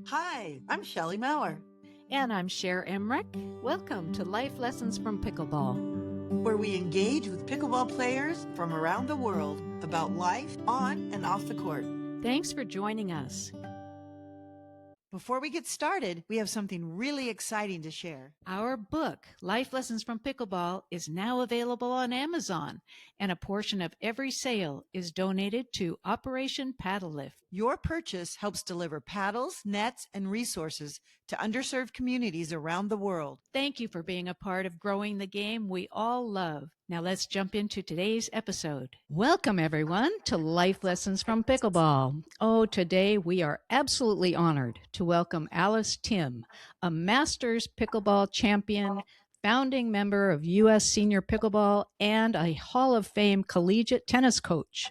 Hi, I'm Shelley Maurer, And I'm Cher Emmerich. Welcome to Life Lessons from Pickleball. where we engage with pickleball players from around the world about life on and off the court. Thanks for joining us. Before we get started, we have something really exciting to share. Our book, Life Lessons from Pickleball, is now available on Amazon, and a portion of every sale is donated to Operation Paddle Lift. Your purchase helps deliver paddles, nets, and resources to underserved communities around the world. Thank you for being a part of growing the game we all love. Now let's jump into today's episode. Welcome everyone to Life Lessons from Pickleball. Oh, today we are absolutely honored to welcome Alice Tim, a Masters Pickleball champion, founding member of U.S. Senior Pickleball, and a Hall of Fame collegiate tennis coach.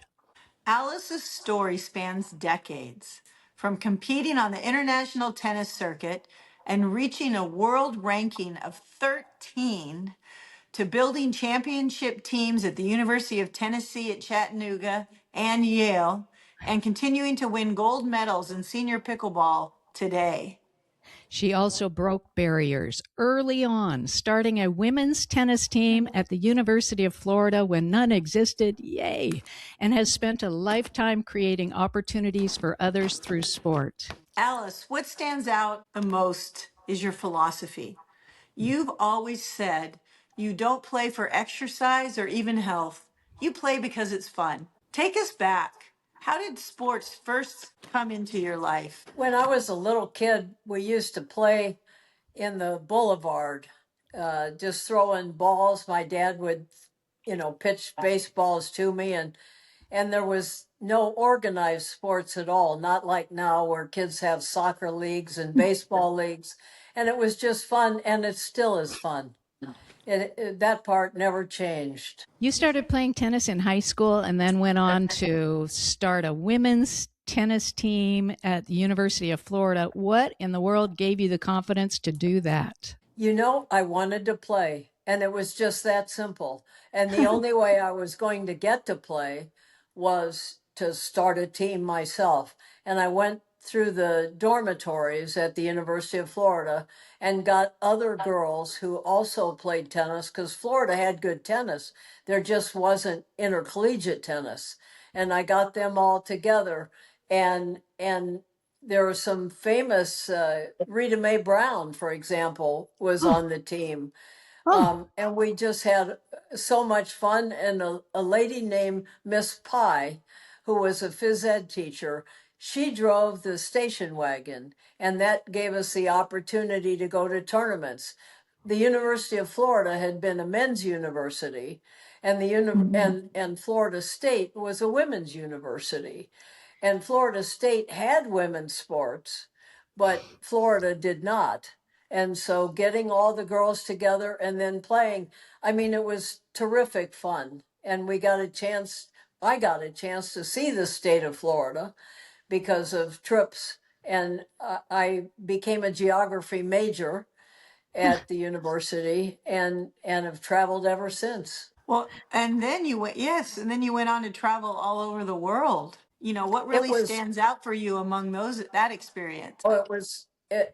Alice's story spans decades, from competing on the international tennis circuit and reaching a world ranking of 13 to building championship teams at the University of Tennessee at Chattanooga and Yale, and continuing to win gold medals in senior pickleball today. She also broke barriers early on, starting a women's tennis team at the University of Florida when none existed, yay, and has spent a lifetime creating opportunities for others through sport. Alice, what stands out the most is your philosophy. You've always said you don't play for exercise or even health. You play because it's fun. Take us back. How did sports first come into your life? When I was a little kid, we used to play in the boulevard, just throwing balls. My dad would, pitch baseballs to me, and there was no organized sports at all. Not like now, where kids have soccer leagues and baseball leagues, and it was just fun, and it still is fun. That part never changed. You started playing tennis in high school and then went on to start a women's tennis team at the University of Florida. What in the world gave you the confidence to do that? I wanted to play, and it was just that simple. And the only way I was going to get to play was to start a team myself. And I went through the dormitories at the University of Florida and got other girls who also played tennis, because Florida had good tennis. There just wasn't intercollegiate tennis. And I got them all together. And there were some famous, Rita Mae Brown, for example, was on the team. And we just had so much fun. And a lady named Miss Pye, who was a phys ed teacher, she drove the station wagon, and that gave us the opportunity to go to tournaments. The University of Florida had been a men's university, and and Florida State was a women's university. And Florida State had women's sports, but Florida did not. And so getting all the girls together and then playing, it was terrific fun. And I got a chance to see the state of Florida because of trips. And I became a geography major at the university and have traveled ever since. Well, and then you went, yes, and then you went on to travel all over the world. What really stands out for you among that experience?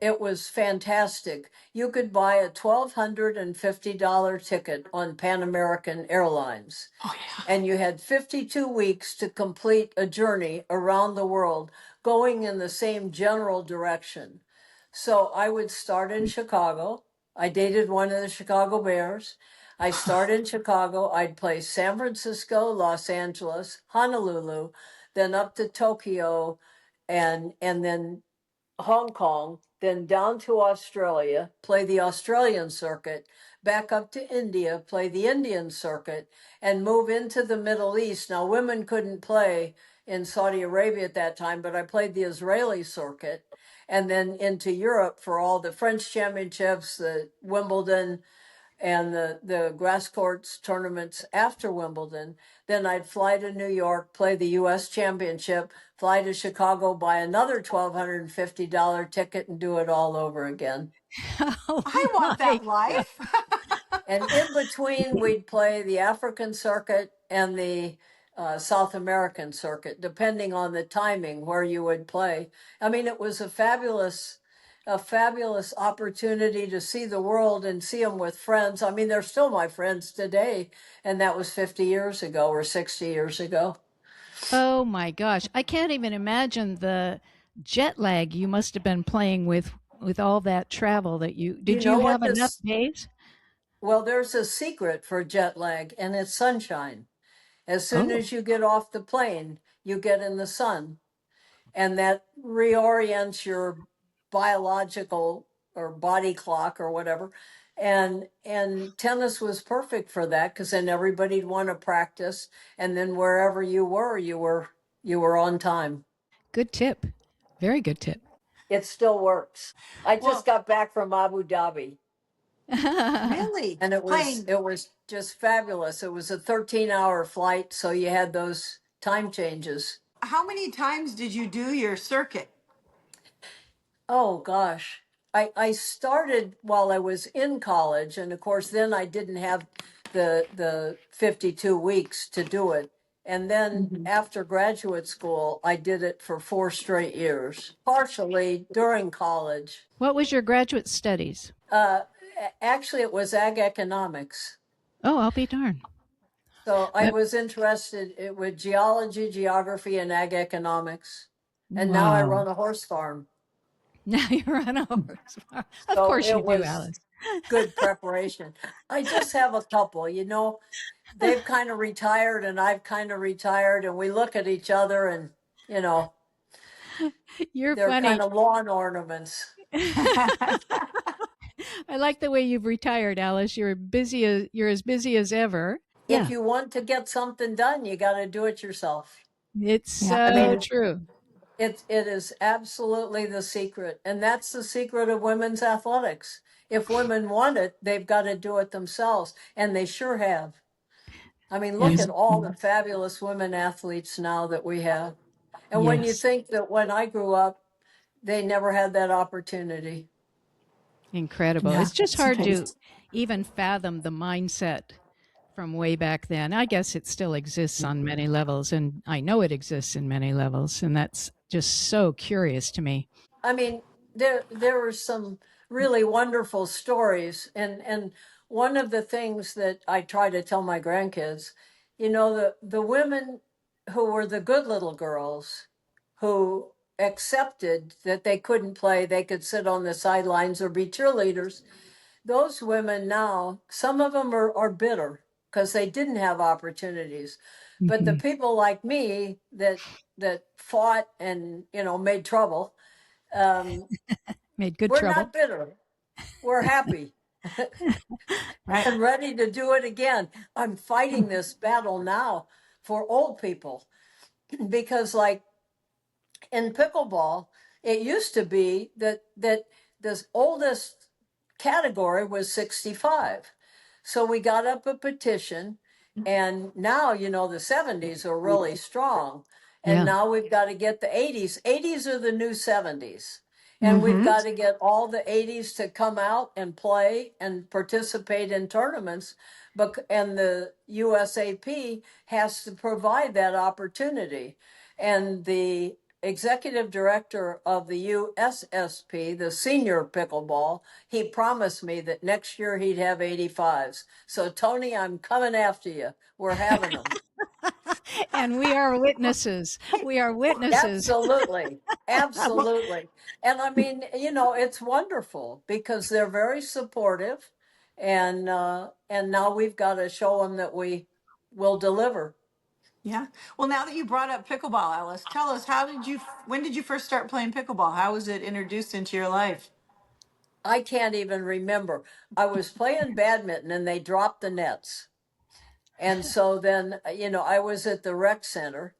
It was fantastic. You could buy a $1,250 ticket on Pan American Airlines. Oh, yeah. And you had 52 weeks to complete a journey around the world going in the same general direction. So I would start in Chicago. I dated one of the Chicago Bears. I start in Chicago. I'd play San Francisco, Los Angeles, Honolulu, then up to Tokyo, and then Hong Kong, then down to Australia, play the Australian circuit, back up to India, play the Indian circuit, and move into the Middle East. Now, women couldn't play in Saudi Arabia at that time, but I played the Israeli circuit, and then into Europe for all the French championships, the Wimbledon, and the grass courts tournaments after Wimbledon. Then I'd fly to New York, play the U.S. Championship, fly to Chicago, buy another $1,250 ticket, and do it all over again. Oh, I want that life. And in between, we'd play the African circuit and the South American circuit, depending on the timing where you would play. I mean, it was a fabulous opportunity to see the world and see them with friends. I mean, they're still my friends today, and that was 50 years ago or 60 years ago. Oh my gosh. I can't even imagine the jet lag you must have been playing with all that travel that you You did you know what have enough this? days? Well, there's a secret for jet lag, and it's sunshine. As soon Oh, as you get off the plane, you get in the sun, and that reorients your biological or body clock or whatever. And tennis was perfect for that because then everybody'd want to practice, and then wherever you were on time. good tip. Very good tip. It still works. I just Well, got back from Abu Dhabi, really? and Playing, it was just fabulous. It was a 13-hour flight, so you had those time changes. how many times did you do your circuit? Oh gosh. I started while I was in college, and of course then I didn't have the 52 weeks to do it. And then Mhm. after graduate school, I did it for 4 straight years, partially during college. What was your graduate studies? Uh, Actually, it was ag economics. Oh, I'll be darned. So I That, was interested with geology, geography, and ag economics. And now I wow. run a horse farm. Now you're on a horse farm. Of So course you it do, was Alice. good preparation. I just have a couple, they've kind of retired and I've kind of retired, and we look at each other and, you know, You're they're kind funny. of lawn ornaments. I like the way you've retired, Alice. You're as busy as ever. If Yeah, you want to get something done, you got to do it yourself. it's Yeah. I so mean, true. it is absolutely the secret. And that's the secret of women's athletics. If women want it, they've got to do it themselves. And they sure have. I mean, look And at all the fabulous women athletes now that we have. And when you yes, think that when I grew up, they never had that opportunity. incredible. Yeah, It's just it's hard to amazing. even fathom the mindset from way back then. I guess it still exists on many levels, and I know it exists in many levels, and that's just so curious to me. I mean, there were some really wonderful stories, and one of the things that I try to tell my grandkids, the women who were the good little girls who accepted that they couldn't play, they could sit on the sidelines or be cheerleaders. Those women now, some of them are bitter because they didn't have opportunities. But the Mhm. people like me that fought and made trouble, um, Made good we're trouble. not bitter. We're happy Right. and ready to do it again. I'm fighting this battle now for old people because, like, in pickleball, it used to be that the oldest category was 65. So we got up a petition, and now the 70s are really strong. And Yeah. now we've got to get the 80s. 80s are the new 70s. And we've Mm-hmm. got to get all the 80s to come out and play and participate in tournaments. But and the USAP has to provide that opportunity. And the executive director of the USSP, the senior pickleball, he promised me that next year he'd have 85s. So, Tony, I'm coming after you. We're having them. And we are witnesses. We are witnesses. Absolutely. Well, Absolutely. And I mean, it's wonderful because they're very supportive. And now we've got to show them that we will deliver. yeah. Well, now that you brought up pickleball, Alice, tell us when did you first start playing pickleball? How was it introduced into your life? I can't even remember. I was playing badminton and they dropped the nets. And so then, I was at the rec center,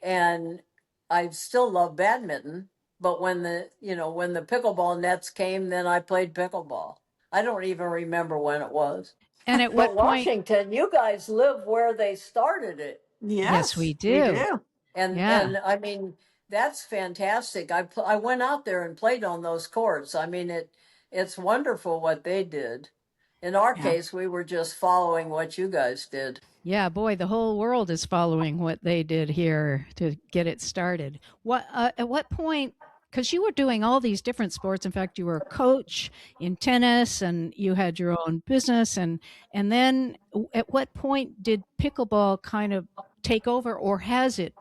and I still love badminton. But when the pickleball nets came, then I played pickleball. I don't even remember when it was. And at But what point? Washington, you guys live where they started it. Yes, we Yes, we do. do. Yeah. And I mean, that's fantastic. I went out there and played on those courts. I mean, it's wonderful what they did. In our Yeah. case, we were just following what you guys did. Yeah, boy, the whole world is following what they did here to get it started. What at what point? Because you were doing all these different sports. In fact, you were a coach in tennis, and you had your own business. And then, at what point did pickleball kind of take over, or has it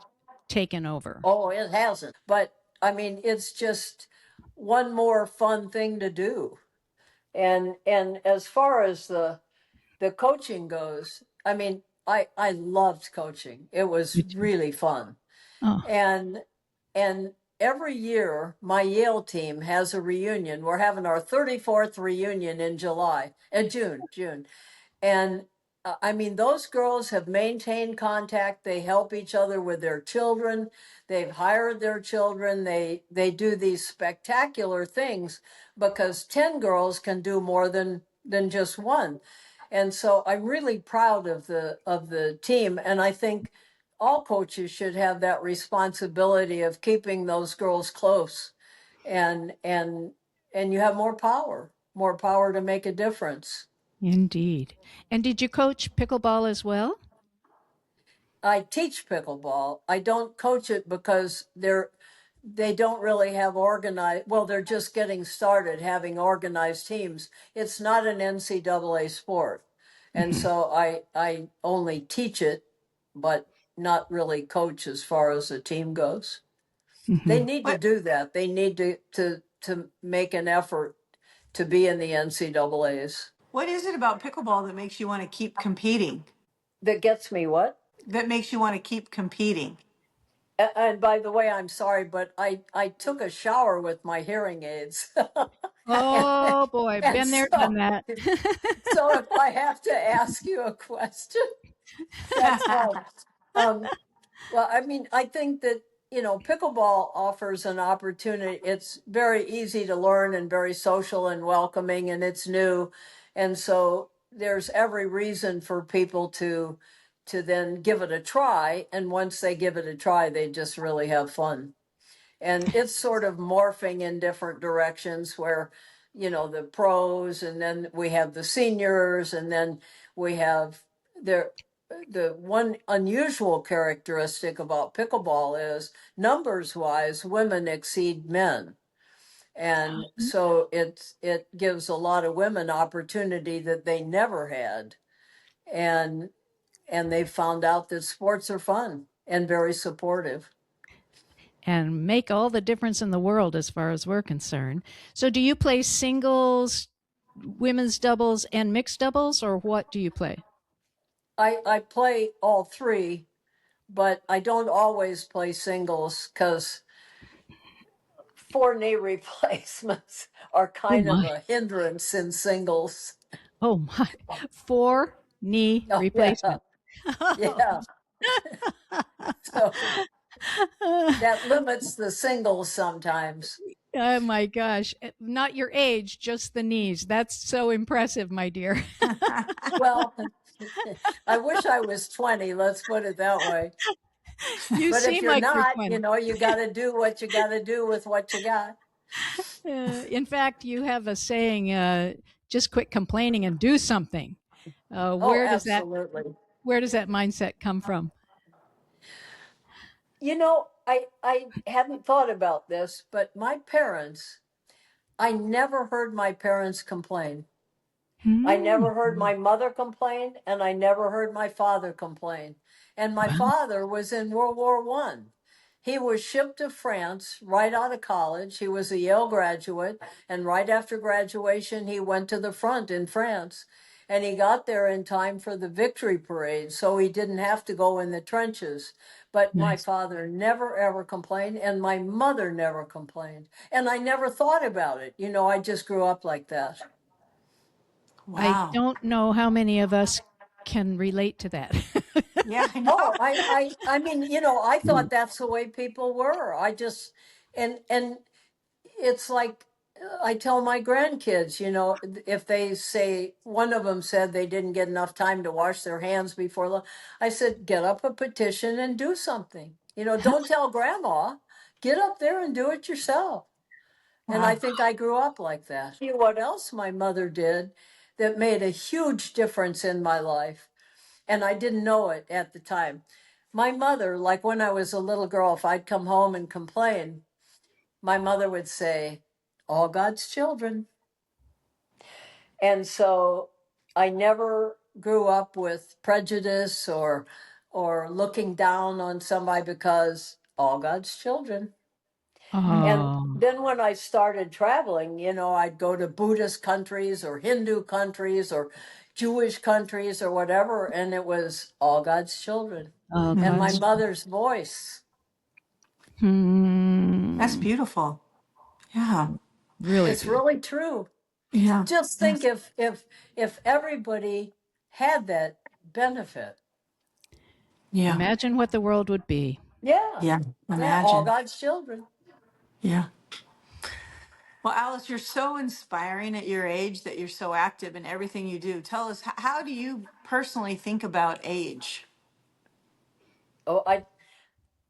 taken over? Oh, it hasn't. But I mean, it's just one more fun thing to do. And as far as the coaching goes, I mean, I loved coaching. It was You too. really fun. Oh, And and every year my Yale team has a reunion. We're having our 34th reunion in June. And I mean, those girls have maintained contact. They help each other with their children. They've hired their children. They do these spectacular things because 10 girls can do more than just one. And so I'm really proud of the team. And I think all coaches should have that responsibility of keeping those girls close, and you have more power to make a difference. indeed. And did you coach pickleball as well? I teach pickleball. I don't coach it because they don't really have organized, well, they're just getting started having organized teams. It's not an NCAA sport. And Mhm. so I only teach it, but not really coach as far as the team goes. They Mhm. need to What do that. They need to make an effort to be in the NCAAs. what is it about pickleball that makes you want to keep competing? That gets me what? That makes you want to keep competing? And by the way, I'm sorry, but I took a shower with my hearing aids. and, Oh boy, and been there, done that. so if I have to ask you a question, that's why. Um, well, I mean, I think that, pickleball offers an opportunity. It's very easy to learn and very social and welcoming, and it's new. And so there's every reason for people to then give it a try. And once they give it a try, they just really have fun. And it's sort of morphing in different directions where, the pros, and then we have the seniors, and then we have the one unusual characteristic about pickleball is numbers wise women exceed men, and so it gives a lot of women opportunity that they never had, and they found out that sports are fun and very supportive. And make all the difference in the world as far as we're concerned. So, do you play singles, women's doubles, and mixed doubles, or what do you play? I play all three, but I don't always play singles because four knee replacements are Oh kind of my. a hindrance in singles. Oh my. Four knee Oh yeah, replacement. yeah. So that limits the singles sometimes. Oh my gosh. Not your age, just the knees. That's so impressive, my dear. Well, I wish I was 20, let's put it that way. You But if seem you're like you're not, 20. you got to do what you got to do with what you got. In fact, you have a saying, just quit complaining and do something. Uh, Oh, where does that absolutely. where does that mindset come from? I hadn't thought about this, but my parents, I never heard my parents complain. I Hmm. never heard my mother complain, and I never heard my father complain. And my Wow. father was in World War I. He was shipped to France right out of college. He was a Yale graduate, and right after graduation, he went to the front in France. And he got there in time for the victory parade, so he didn't have to go in the trenches. But my Nice. father never ever complained, and my mother never complained. And I never thought about it. I just grew up like that. I Wow. don't know how many of us can relate to that. Yeah, I Oh, know. I mean, I thought that's the way people were. And it's like I tell my grandkids, if they say one of them said they didn't get enough time to wash their hands before lunch, I said, get up a petition and do something. Don't tell grandma. Get up there and do it yourself. And I Wow. think I grew up like that. What else my mother did that made a huge difference in my life and I didn't know it at the time. My mother, like when I was a little girl, if I'd come home and complain, my mother would say, all God's children. And so I never grew up with prejudice or looking down on somebody because all God's children. And Oh, then when I started traveling, I'd go to Buddhist countries or Hindu countries or Jewish countries or whatever, and it was all God's children. oh, And my God's. mother's voice. That's Hmm. beautiful. Yeah. Really It's beautiful. really true. Yeah. Just think Yes. if everybody had that benefit. Yeah. Imagine what the world would be. Yeah. Yeah. Yeah, all Imagine. God's children. Yeah. Well, Alice, you're so inspiring at your age that you're so active in everything you do. Tell us, how do you personally think about age? Oh, I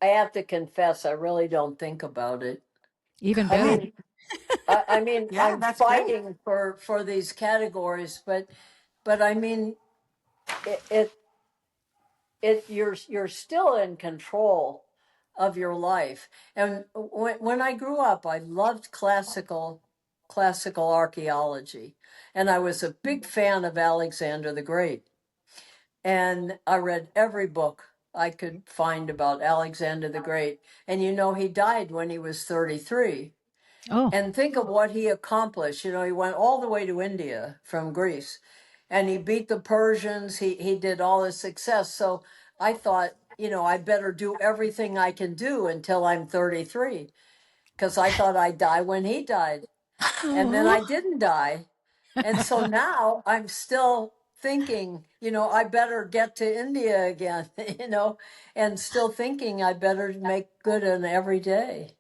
have to confess, I really don't think about it. Even I better. Oh, mean, I mean, yeah, I'm that's great. fighting for these categories, but I mean, it you're still in control of your life. And when I grew up, I loved classical archaeology, and I was a big fan of Alexander the Great. And I read every book I could find about Alexander the Great. And he died when he was 33. Oh, And think of what he accomplished. He went all the way to India from Greece, and he beat the Persians. He did all this success. So I thought, I better do everything I can do until I'm 33, because I thought I'd die when he died. And then oh, I didn't die. And so now I'm still thinking, I better get to India again, and still thinking I better make good on every day.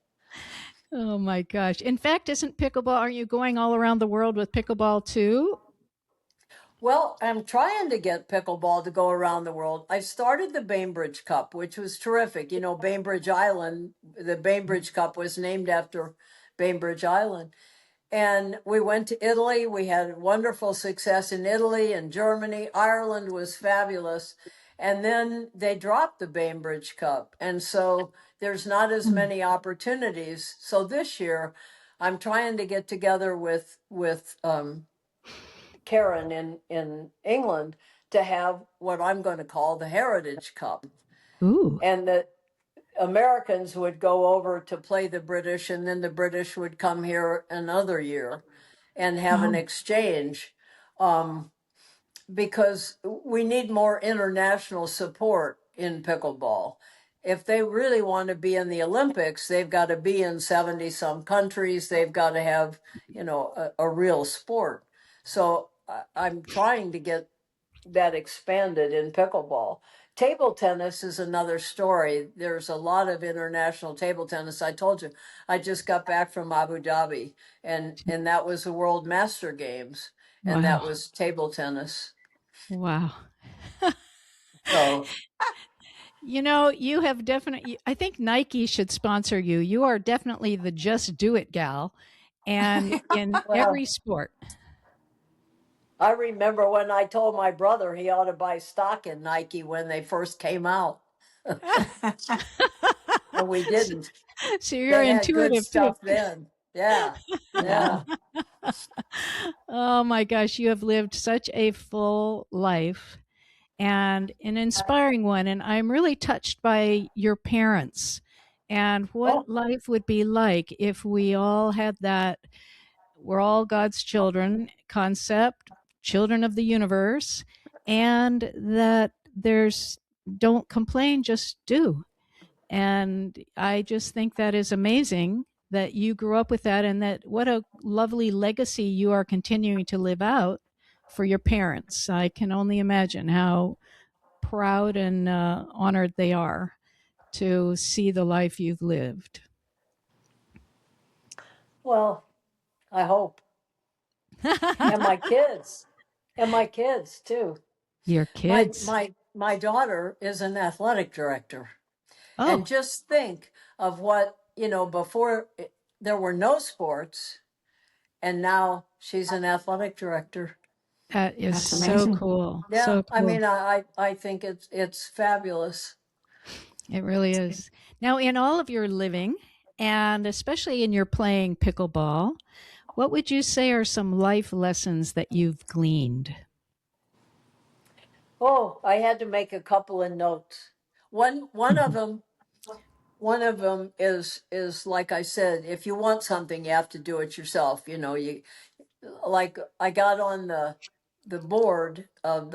oh my gosh. In fact, isn't pickleball, are you going all around the world with pickleball too? Well, I'm trying to get pickleball to go around the world. I started the Bainbridge Cup, which was terrific. Bainbridge Island, the Bainbridge Cup was named after Bainbridge Island. And we went to Italy. We had wonderful success in Italy and Germany. Ireland was fabulous. And then they dropped the Bainbridge Cup. And so there's not as many opportunities. So this year, I'm trying to get together with Karen in England to have what I'm going to call the Heritage Cup. Ooh. And the Americans would go over to play the British, and then the British would come here another year and have an Oh, exchange, um, because we need more international support in pickleball. If they really want to be in the Olympics, they've got to be in 70 some countries. They've got to have, a real sport. So I'm trying to get that expanded in pickleball. Table tennis is another story. There's a lot of international table tennis. I told you, I just got back from Abu Dhabi, and that was the World Master Games, and that Wow. was table tennis. Wow. So, You have definitely, I think Nike should sponsor you. You are definitely the just do it gal. And in well, every sport. I remember when I told my brother he ought to buy stock in Nike when they first came out, and we so, didn't. so you're They had good intuitive too. stuff then. Yeah, yeah. yeah. Oh my gosh, you have lived such a full life and an inspiring one. And I'm really touched by your parents and what Oh, life would be like if we all had that we're all God's children concept, children of the universe, and that there's don't complain, just do. And I just think that is amazing that you grew up with that and that what a lovely legacy you are continuing to live out for your parents. I can only imagine how proud and honored they are to see the life you've lived. well, I hope. And my kids, and my kids too. Your My kids. my my daughter is an athletic director, and Oh, just think of what before there were no sports, and now she's an athletic director. That is That's so amazing. cool. Yeah, So I cool. mean, I think it's fabulous. It really is. Now, in all of your living, and especially in your playing pickleball, what would you say are some life lessons that you've gleaned? Oh, I had to make a couple of notes. One of them is like I said, if you want something, you have to do it yourself. You know, you like I got on the board of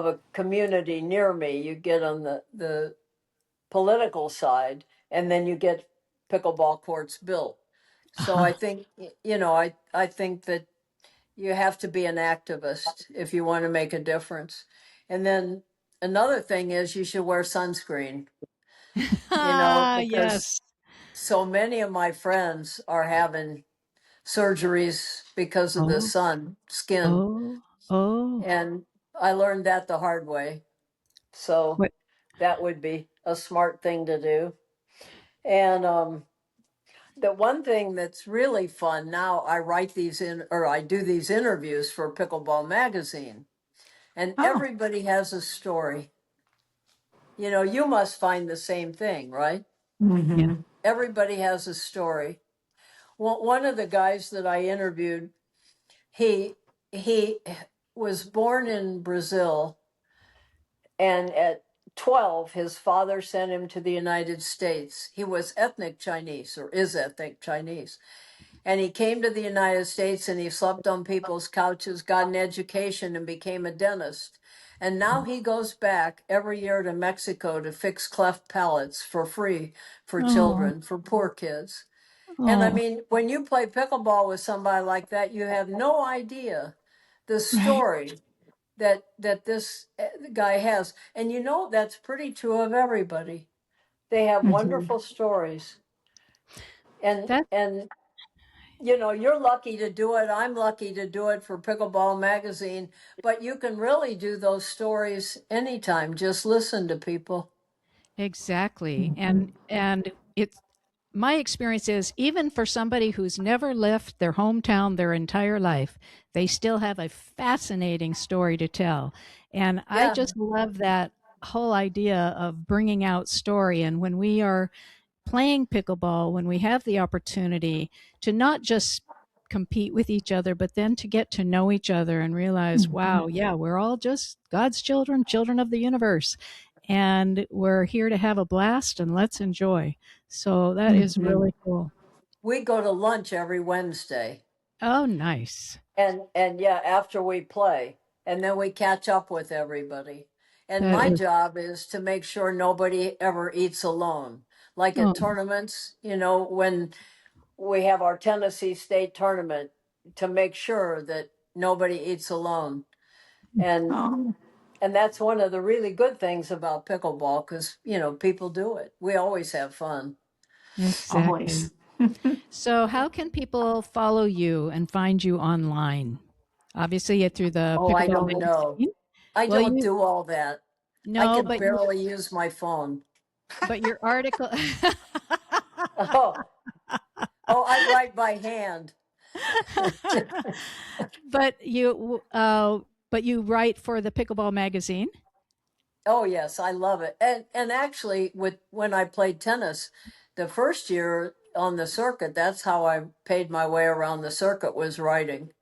a community near me. You get on the political side, and then you get pickleball courts built. So Uh-huh. I think I think that you have to be an activist if you want to make a difference. And then another thing is you should wear sunscreen, Ah, because yes. so many of my friends are having surgeries because of the Oh, sun, skin. oh, oh. And I learned that the hard way. So What? that would be a smart thing to do. And the one thing that's really fun now, I write these in, or I do these interviews for Pickleball Magazine, and Oh. everybody has a story. You must find the same thing, right? Yeah. Hmm. Everybody has a story. Well, one of the guys that I interviewed, he he was born in Brazil, and at 12 his father sent him to the United States. He was ethnic Chinese, or is ethnic Chinese. And he came to the United States and he slept on people's couches, got an education, and became a dentist. And now he goes back every year to Mexico to fix cleft palates for free for Oh, children, for poor kids. And I oh, mean, when you play pickleball with somebody like that, you have no idea the Right. story that this guy has. And that's pretty true of everybody. They have Hmm. wonderful stories. And that and you're lucky to do it. I'm lucky to do it for Pickleball Magazine, but you can really do those stories anytime. Just listen to people. exactly. Hmm. And it's my experience is even for somebody who's never left their hometown their entire life, they still have a fascinating story to tell. And I Yeah. just love that whole idea of bringing out story. And when we are playing pickleball, when we have the opportunity to not just compete with each other, but then to get to know each other and realize, Hmm. wow, yeah, we're all just God's children, children of the universe. And we're here to have a blast and let's enjoy. So that is Hmm. really cool. We go to lunch every Wednesday. Oh, nice. And yeah, after we play, and then we catch up with everybody. And That my is, job is to make sure nobody ever eats alone. Like at oh, tournaments, when we have our Tennessee State tournament, to make sure that nobody eats alone. And Oh, and that's one of the really good things about pickleball, because people do it. We always have fun. exactly. always. So, how can people follow you and find you online? Obviously, through the Oh, I Pickleball don't know. magazine. I Well, don't you do all that. I no, can but you barely use my phone. but your article Oh, oh, I write by hand. but you write for the Pickleball magazine. Oh yes, I love it. And actually, with when I played tennis, the first year on the circuit, that's how I paid my way around the circuit, was writing.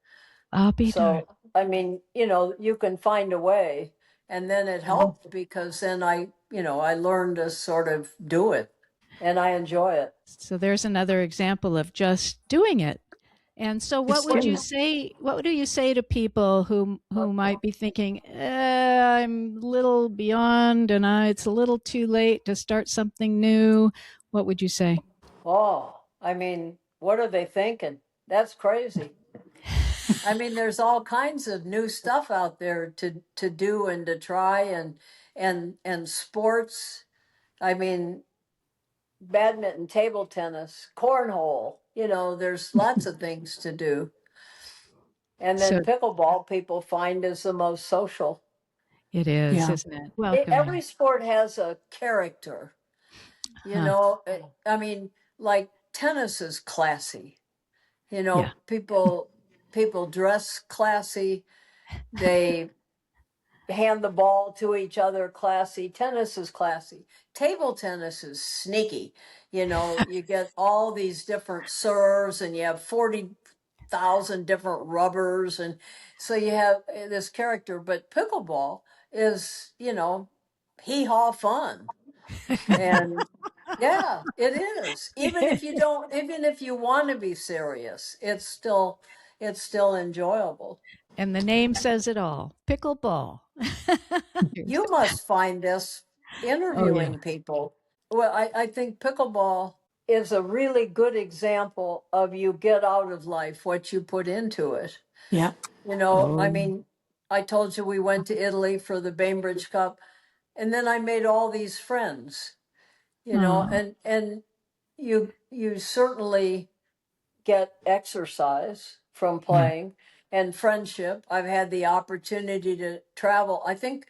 I'll be darned. So I mean, you can find a way, and then it helped because then I learned to sort of do it, and I enjoy it. So there's another example of just doing it. And so, what It's would you true. say? What do you say to people who might be thinking, "I'm a little beyond, and it's a little too late to start something new"? What would you say? Oh, I mean, what are they thinking? That's crazy. I mean, there's all kinds of new stuff out there to do and to try, and sports. I mean, badminton, table tennis, cornhole. There's lots of things to do. And then So pickleball, people find is the most social. it is, Yeah. isn't it? Every Welcoming. sport has a character. Huh. I mean, like tennis is classy. Yeah. People people dress classy. They hand the ball to each other classy. Tennis is classy. Table tennis is sneaky. You know, you get all these different serves and you have 40,000 different rubbers. And so you have this character. But pickleball is, you know, hee haw fun. And yeah, it is. Even if you don't, even if you want to be serious, it's still enjoyable. And the name says it all. Pickleball. You must find this Oh yeah. interviewing people. Well, I think pickleball is a really good example of you get out of life what you put into it. Yeah. You know, I Oh. mean, I told you we went to Italy for the Bainbridge Cup, and then I made all these friends, you know, Oh. and you certainly get exercise from Yeah. playing and friendship. I've had the opportunity to travel. I think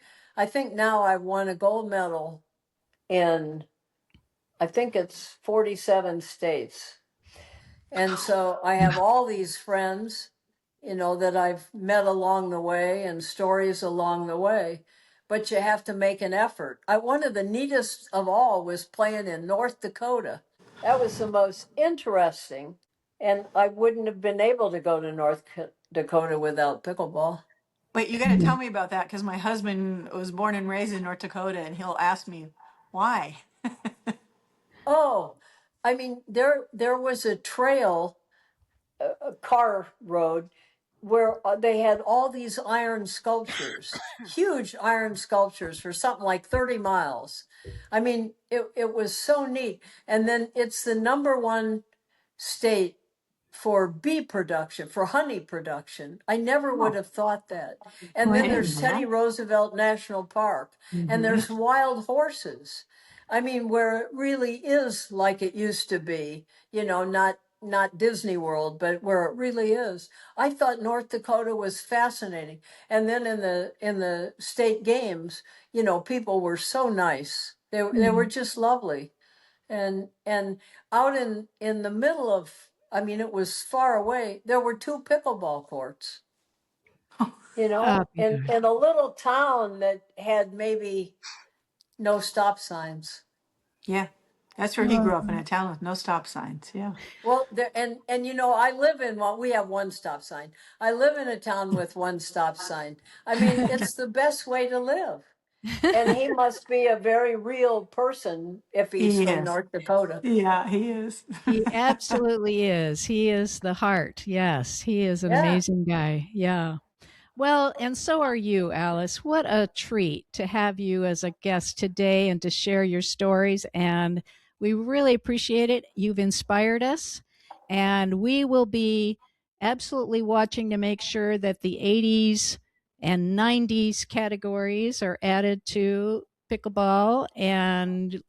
now I've won a gold medal in I think it's 47 states. And so I have all these friends, you know, that I've met along the way and stories along the way. But you have to make an effort. One of the neatest of all was playing in North Dakota. That was the most interesting. And I wouldn't have been able to go to Dakota without pickleball. But you got to tell me about that because my husband was born and raised in North Dakota, and he'll ask me why. Oh, I mean, there was a trail, a car road, where they had all these iron sculptures, huge iron sculptures for something like 30 miles. I mean, it was so neat. And then it's the number one state for bee production, for honey production. I never would Oh, have thought that. oh, And I then didn't there's know Teddy that. Roosevelt National Park, and Mm-hmm. there's wild horses. I mean, where it really is like it used to be, you know, not Disney World, but where it really is. I thought North Dakota was fascinating. And then in the state games, you know, people were so nice. They were just lovely. And out in the middle of, I mean, it was far away. There were two pickleball courts, you know, Up you go. in a little town that had maybe no stop signs. Yeah. That's where he grew up, in a town with no stop signs. Yeah. Well, there, and you know, I live in one. We have one stop sign. I live in a town with one stop sign. I mean, it's the best way to live. And he must be a very real person if he's He from is. North Dakota. Yeah, he is. He absolutely is. He is the heart. Yes, he is an Yeah. amazing guy. Yeah. Well, and so are you, Alice. What a treat to have you as a guest today and to share your stories. And we really appreciate it. You've inspired us. And we will be absolutely watching to make sure that the 80s and 90s categories are added to pickleball. And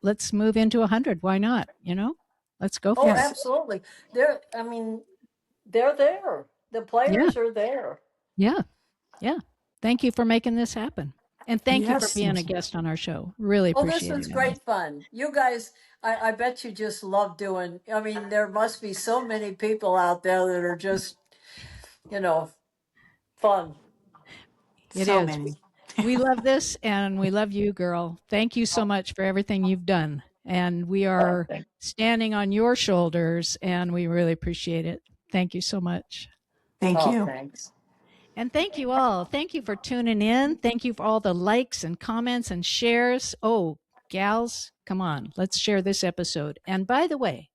let's move into 100. Why not? You know, let's go Oh, for it. Yes. absolutely. I mean, they're there. The Yeah. players are there. Yeah. Yeah. Thank you for making this happen. And thank you for Yes. being a guest on our show. Really Well, this appreciate was it, Alice. great fun. You guys, I bet you just love doing. I mean, there must be so many people out there that are just, you know, fun. It So is. many. We love this and we love you, girl. Thank you so much for everything you've done. And we Oh, are standing on your shoulders and we really appreciate it. Thank you so much. Thank oh, you. thanks. And thank you all. Thank you for tuning in. Thank you for all the likes and comments and shares. Oh, gals, come on, let's share this episode. And by the way,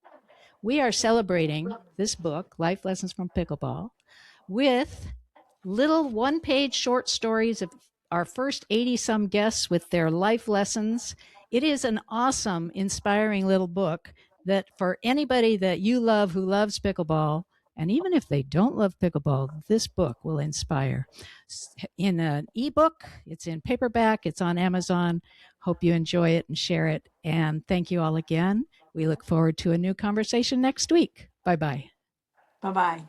we are celebrating this book, Life Lessons from Pickleball, with little one page short stories of our first 80 some guests with their life lessons. It is an awesome, inspiring little book that for anybody that you love who loves pickleball, and even if they don't love pickleball, this book will inspire. In an ebook, it's in paperback, it's on Amazon. Hope you enjoy it and share it. And thank you all again. We look forward to a new conversation next week. Bye bye. Bye bye.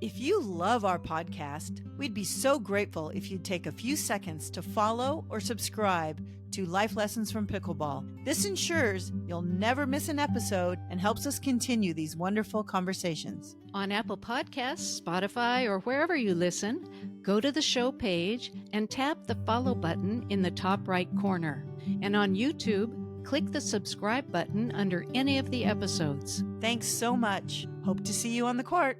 If you love our podcast, we'd be so grateful if you'd take a few seconds to follow or subscribe to Life Lessons from Pickleball. This ensures you'll never miss an episode and helps us continue these wonderful conversations. On Apple Podcasts, Spotify, or wherever you listen, go to the show page and tap the follow button in the top right corner. And on YouTube, click the subscribe button under any of the episodes. Thanks so much. Hope to see you on the court.